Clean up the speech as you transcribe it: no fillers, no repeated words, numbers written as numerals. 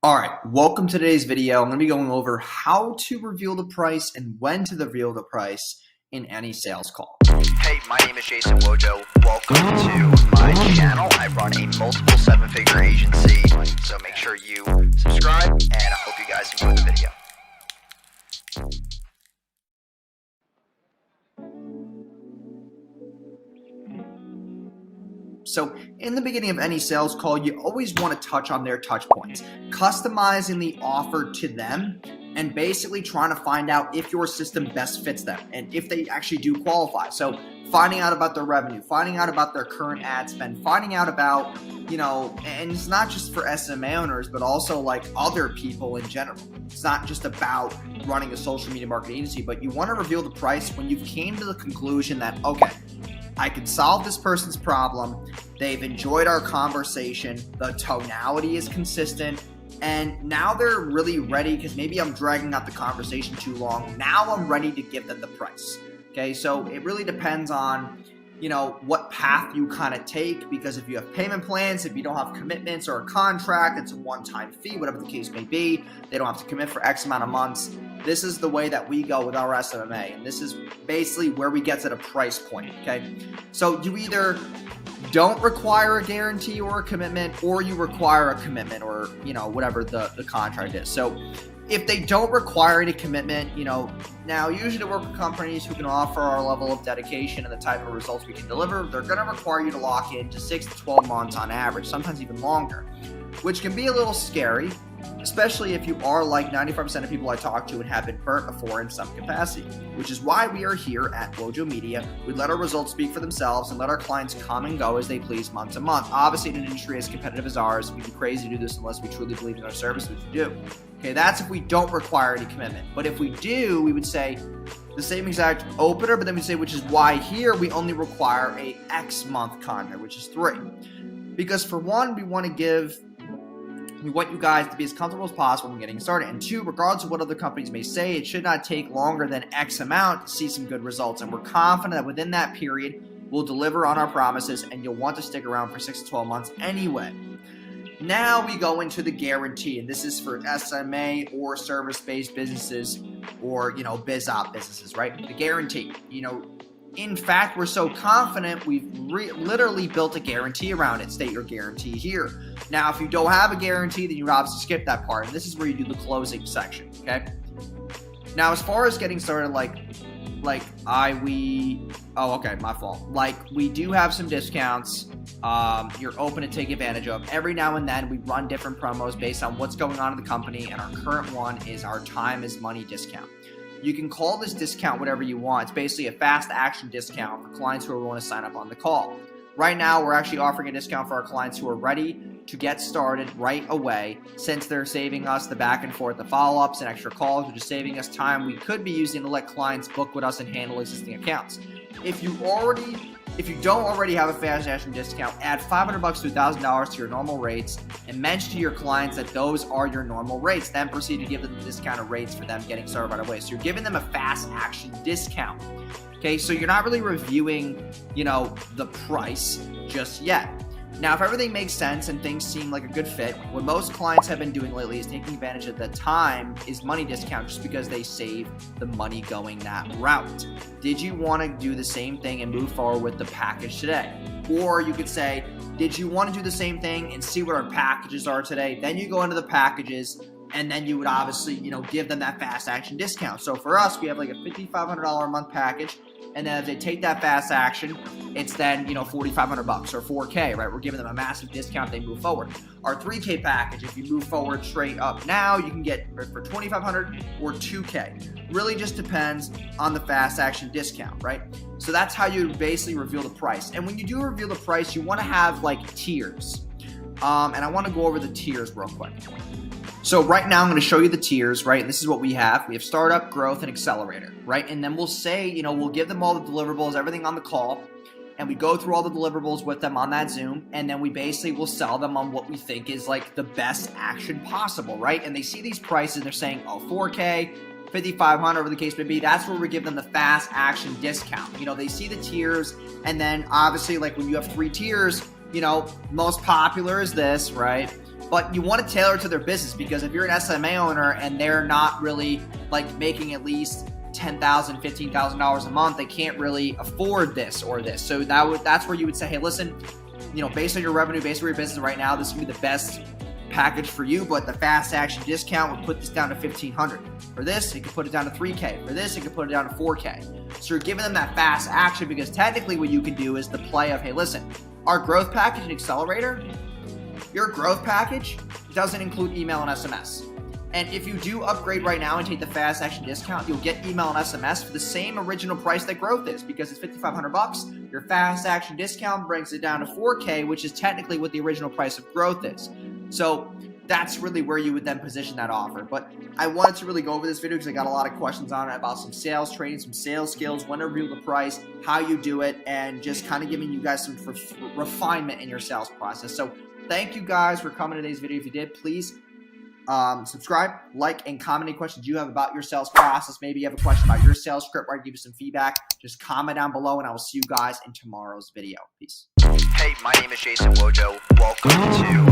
All right, welcome to today's video. I'm going to be going over how to reveal the price and when to reveal the price in any sales call. Hey, my name is Jason Wojo. Welcome to my channel. I run a multiple seven-figure agency, so make sure you subscribe, and I hope you guys enjoy the video. So in the beginning of any sales call, you always want to touch on their touch points, customizing the offer to them and basically trying to find out if your system best fits them and if they actually do qualify. So finding out about their revenue, finding out about their current ad spend, finding out about, and it's not just for SMMA owners, but also like other people in general. It's not just about running a social media marketing agency, but you want to reveal the price when you've came to the conclusion that, okay, I can solve this person's problem. They've enjoyed our conversation. The tonality is consistent. And now they're really ready because maybe I'm dragging out the conversation too long. Now I'm ready to give them the price. Okay, so it really depends on, what path you kind of take, because if you have payment plans, if you don't have commitments or a contract, it's a one-time fee, whatever the case may be. They don't have to commit for X amount of months. This is the way that we go with our SMMA, and this is basically where we get to the price point, okay? So you either don't require a guarantee or a commitment, or you require a commitment or, whatever the contract is. So if they don't require any commitment, now usually to work with companies who can offer our level of dedication and the type of results we can deliver, they're going to require you to lock in to 6 to 12 months on average, sometimes even longer, which can be a little scary, especially if you are like 95% of people I talk to and have been burnt before in some capacity, which is why we are here at Wojo Media. We let our results speak for themselves and let our clients come and go as they please month to month. Obviously, in an industry as competitive as ours, we'd be crazy to do this unless we truly believe in our service, which we do. Okay, that's if we don't require any commitment. But if we do, we would say the same exact opener, but then we say, which is why here we only require a X month contract, which is 3. Because for one, we want you guys to be as comfortable as possible when getting started. And 2, regardless of what other companies may say, it should not take longer than X amount to see some good results. And we're confident that within that period, we'll deliver on our promises and you'll want to stick around for 6 to 12 months anyway. Now we go into the guarantee, and this is for SMA or service-based businesses or, biz op businesses, right? The guarantee, in fact, we're so confident we've literally built a guarantee around it. State your guarantee here. Now, if you don't have a guarantee, then you would obviously skip that part. And this is where you do the closing section, okay? Now, as far as getting started, my fault. We do have some discounts you're open to take advantage of. Every now and then, we run different promos based on what's going on in the company, and our current one is our time is money discount. You can call this discount whatever you want. It's basically a fast action discount for clients who are willing to sign up on the call. Right now, we're actually offering a discount for our clients who are ready to get started right away, since they're saving us the back and forth, the follow-ups and extra calls, which is saving us time we could be using to let clients book with us and handle existing accounts. If you don't already have a fast action discount, add $500 to $1,000 to your normal rates and mention to your clients that those are your normal rates. Then proceed to give them the discounted rates for them getting started right away. So you're giving them a fast action discount. Okay, so you're not really reviewing, the price just yet. Now, if everything makes sense and things seem like a good fit, what most clients have been doing lately is taking advantage of the time is money discount just because they save the money going that route. Did you want to do the same thing and move forward with the package today? Or you could say, did you want to do the same thing and see what our packages are today? Then you go into the packages, and then you would obviously, give them that fast action discount. So for us, we have like a $5,500 a month package. And then if they take that fast action, it's then, $4,500 or $4K, right? We're giving them a massive discount. They move forward. Our 3K package, if you move forward straight up now, you can get for $2,500 or $2K. Really just depends on the fast action discount, right? So that's how you basically reveal the price. And when you do reveal the price, you want to have tiers. And I want to go over the tiers real quick. So right now I'm going to show you the tiers, right? And this is what we have. We have startup, growth, and accelerator, right? And then we'll say, we'll give them all the deliverables, everything on the call, and we go through all the deliverables with them on that Zoom, and then we basically will sell them on what we think is the best action possible, right? And they see these prices, they're saying, 4K, 5,500, whatever the case may be. That's where we give them the fast action discount. They see the tiers, and then obviously when you have 3 tiers, most popular is this, right? but you want to tailor it to their business, because if you're an SMA owner and they're not really like making at least $10,000, $15,000 a month, they can't really afford this or this. So that's where you would say, hey, listen, based on your revenue, based on your business right now, this would be the best package for you, but the fast action discount would put this down to $1,500. For this, it could put it down to $3K. For this, it could put it down to $4K. So you're giving them that fast action, because technically what you can do is the play of, hey, listen, our growth package and accelerator, your growth package doesn't include email and SMS. And if you do upgrade right now and take the fast action discount, you'll get email and SMS for the same original price that growth is, because it's $5,500. Your fast action discount brings it down to $4K, which is technically what the original price of growth is. So that's really where you would then position that offer. But I wanted to really go over this video because I got a lot of questions on it about some sales training, some sales skills, when to reveal the price, how you do it, and just kind of giving you guys some refinement in your sales process. So thank you guys for coming to today's video. If you did, please subscribe, like, and comment any questions you have about your sales process. Maybe you have a question about your sales script where I give you some feedback. Just comment down below, and I will see you guys in tomorrow's video. Peace. Hey, my name is Jason Wojo. Welcome to